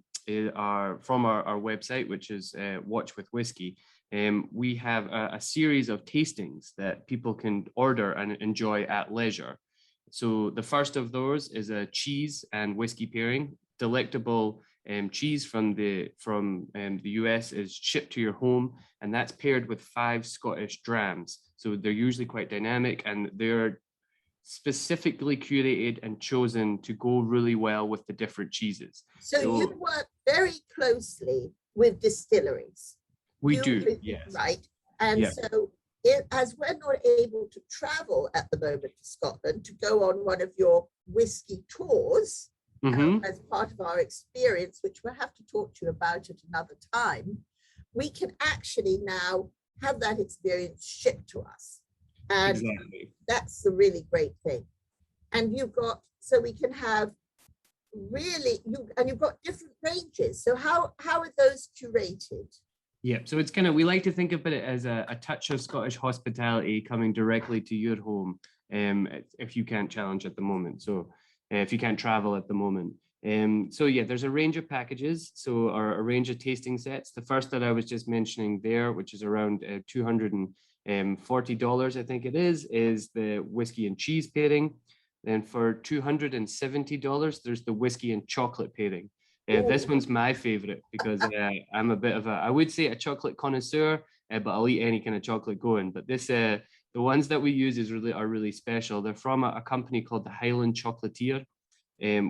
are from our website, which is Watch with Whiskey. We have a series of tastings that people can order and enjoy at leisure. So the first of those is a cheese and whiskey pairing. Delectable cheese from the US is shipped to your home, and that's paired with 5 Scottish drams. So they're usually quite dynamic, and they're specifically curated and chosen to go really well with the different cheeses. So you work very closely with distilleries. We do, yes. Right. And yeah. So as we're not able to travel at the moment to Scotland to go on one of your whiskey tours, as part of our experience, which we'll have to talk to you about at another time, we can actually now have that experience shipped to us. And exactly. That's the really great thing. And so we can have you've got different ranges. So how are those curated? Yeah, so it's we like to think about it as a touch of Scottish hospitality coming directly to your home, if you can't challenge at the moment. So if you can't travel at the moment. So yeah, there's a range of packages, so a range of tasting sets. The first that I was just mentioning there, which is around $240, I think it is the whiskey and cheese pairing. Then for $270, there's the whiskey and chocolate pairing. This one's my favorite because I'm a bit of I would say a chocolate connoisseur, but I'll eat any kind of chocolate going. But the ones that we use are really special. They're from a company called the Highland Chocolatier,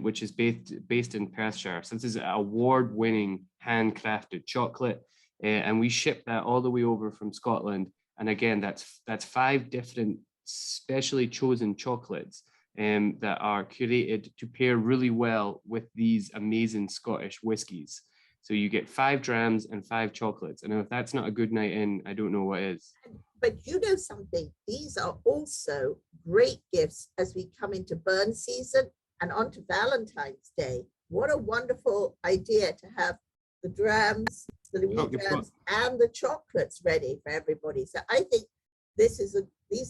which is based in Perthshire. So this is award-winning handcrafted chocolate, and we ship that all the way over from Scotland. And again, that's 5 different specially chosen chocolates that are curated to pair really well with these amazing Scottish whiskies. So you get 5 drams and 5 chocolates. And if that's not a good night in, I don't know what is. But you know something, these are also great gifts as we come into burn season and onto Valentine's Day. What a wonderful idea to have the drams, the drams and the chocolates ready for everybody. So I think these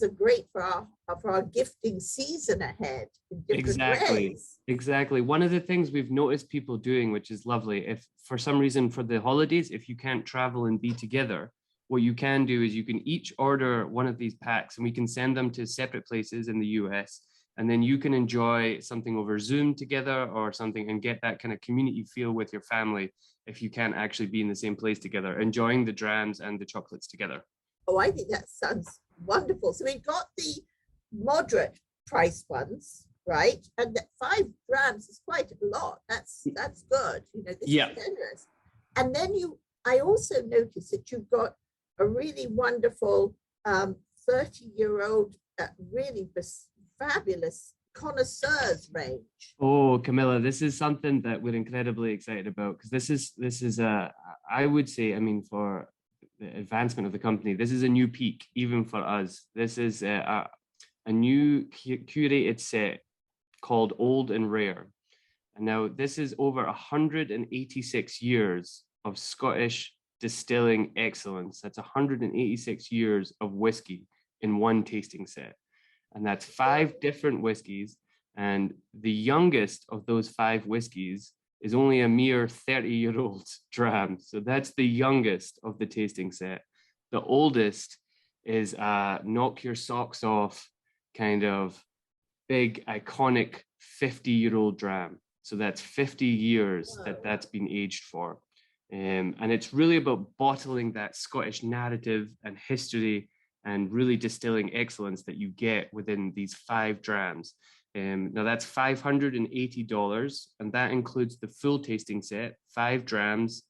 are great for our gifting season ahead in different ways. Exactly. One of the things we've noticed people doing, which is lovely, if for some reason for the holidays, if you can't travel and be together, what you can do is you can each order one of these packs and we can send them to separate places in the US. And then you can enjoy something over Zoom together or something and get that kind of community feel with your family if you can't actually be in the same place together, enjoying the drams and the chocolates together. Oh, I think that sounds wonderful. So we've got the moderate price ones, right? And that 5 grams is quite a lot. That's good. You know, this is generous. And then I also noticed that you've got a really wonderful 30-year-old, really fabulous connoisseurs range. Oh, Camilla, this is something that we're incredibly excited about because this is I would say, I mean, for the advancement of the company, this is a new peak even for us. This is a new curated set called Old and Rare, And now this is over 186 years of Scottish distilling excellence. That's 186 years of whiskey in one tasting set. And that's 5 different whiskeys. And the youngest of those 5 whiskeys is only a mere 30-year-old dram. So that's the youngest of the tasting set. The oldest is a knock your socks off kind of big, iconic 50-year-old dram. So that's 50 years that that's been aged for. And it's really about bottling that Scottish narrative and history and really distilling excellence that you get within these 5 drams. Now that's $580, and that includes the full tasting set, 5 drams,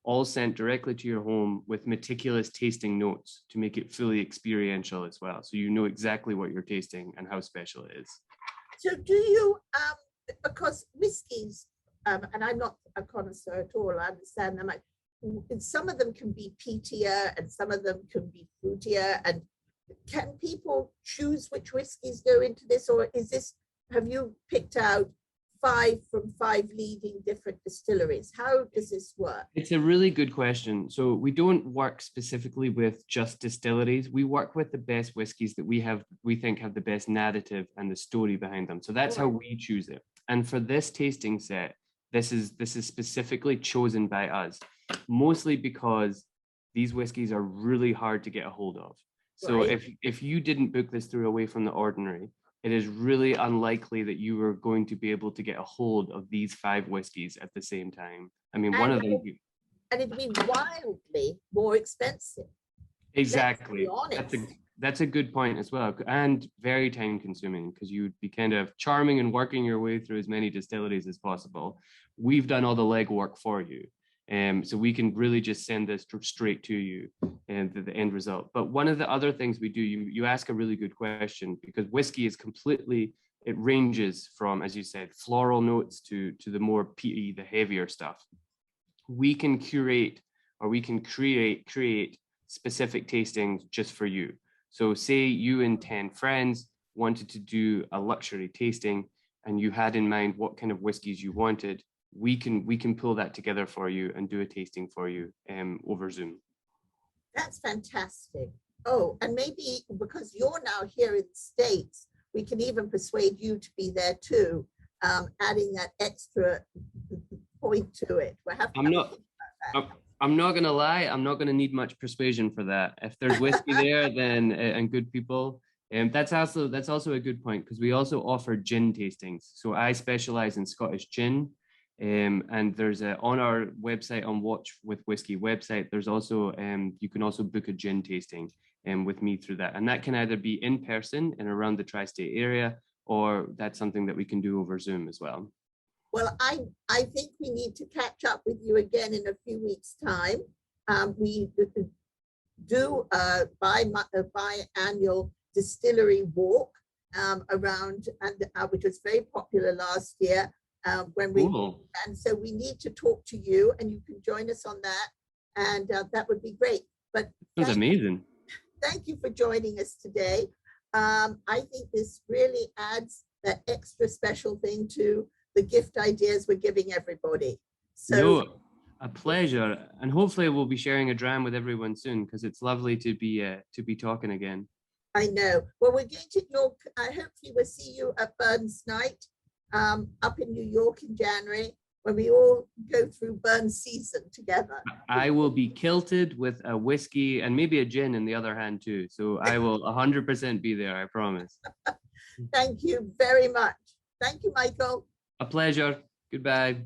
all sent directly to your home with meticulous tasting notes to make it fully experiential as well. So you know exactly what you're tasting and how special it is. So do you, because whiskies, and I'm not a connoisseur at all, I understand them, like, some of them can be peatier and some of them can be fruitier. And can people choose which whiskies go into this, or is this, have you picked out 5 from 5 leading different distilleries? How does this work? It's a really good question. So we don't work specifically with just distilleries. We work with the best whiskies that we think have the best narrative and the story behind them. So that's how we choose it. And for this tasting set, this is specifically chosen by us, mostly because these whiskies are really hard to get a hold of. So if you didn't book this through Away from the Ordinary, it is really unlikely that you are going to be able to get a hold of these 5 whiskies at the same time. I mean, one of them... And it'd be wildly more expensive. Exactly. That's a good point as well, and very time consuming, because you'd be kind of charming and working your way through as many distilleries as possible. We've done all the legwork for you. So we can really just send this straight to you and the end result. But one of the other things we do, you ask a really good question, because whiskey is completely, it ranges from, as you said, floral notes to the more peaty, the heavier stuff. We can curate, or we can create specific tastings just for you. So say you and 10 friends wanted to do a luxury tasting and you had in mind what kind of whiskeys you wanted, we can pull that together for you and do a tasting for you over Zoom. That's fantastic. Oh, and maybe because you're now here in the States, we can even persuade you to be there too, adding that extra point to it. I'm not gonna lie, I'm not gonna need much persuasion for that. If there's whiskey there, then and good people, that's also a good point, because we also offer gin tastings. So I specialize in Scottish gin. And there's on our website, on Watch with Whiskey website, there's also you can also book a gin tasting with me through that, and that can either be in person and around the tri-state area, or that's something that we can do over Zoom as well. Well, I think we need to catch up with you again in a few weeks' time. We do a biannual distillery walk around, and which was very popular last year. And so we need to talk to you, and you can join us on that, and that would be great. But that's amazing. Thank you for joining us today. I think this really adds that extra special thing to the gift ideas we're giving everybody. So a pleasure, and hopefully we'll be sharing a dram with everyone soon, because it's lovely to be talking again. I know. Well, we're going to York. I hopefully we'll see you at Burns Night up in New York in January, when we all go through Burns season together. I will be kilted with a whiskey and maybe a gin in the other hand too. So I will 100% be there, I promise. Thank you very much. Thank you, Michael. A pleasure. Goodbye.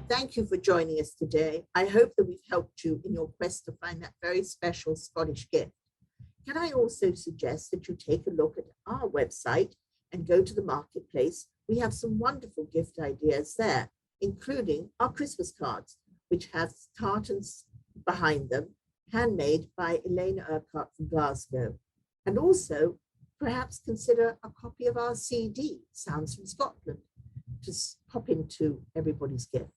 Thank you for joining us today. I hope that we've helped you in your quest to find that very special Scottish gift. Can I also suggest that you take a look at our website and go to the marketplace? We have some wonderful gift ideas there, including our Christmas cards, which have tartans behind them, handmade by Elaine Urquhart from Glasgow. And also, perhaps consider a copy of our CD, Sounds from Scotland, to pop into everybody's gift.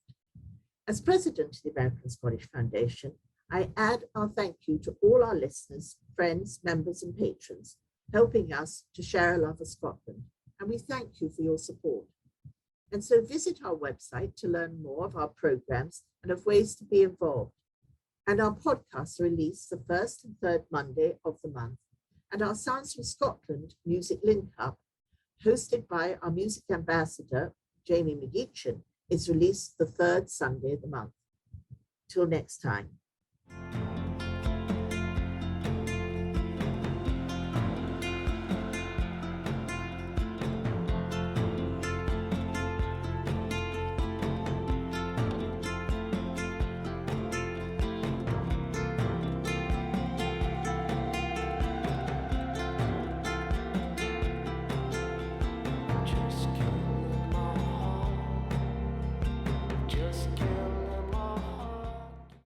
As president of the American Scottish Foundation, I add our thank you to all our listeners, friends, members and patrons, helping us to share a love of Scotland. And we thank you for your support. And so visit our website to learn more of our programs and of ways to be involved. And our podcasts are released the first and third Monday of the month. And our Sounds from Scotland Music Link Up, hosted by our music ambassador, Jamie McCuish, is released the third Sunday of the month. Till next time.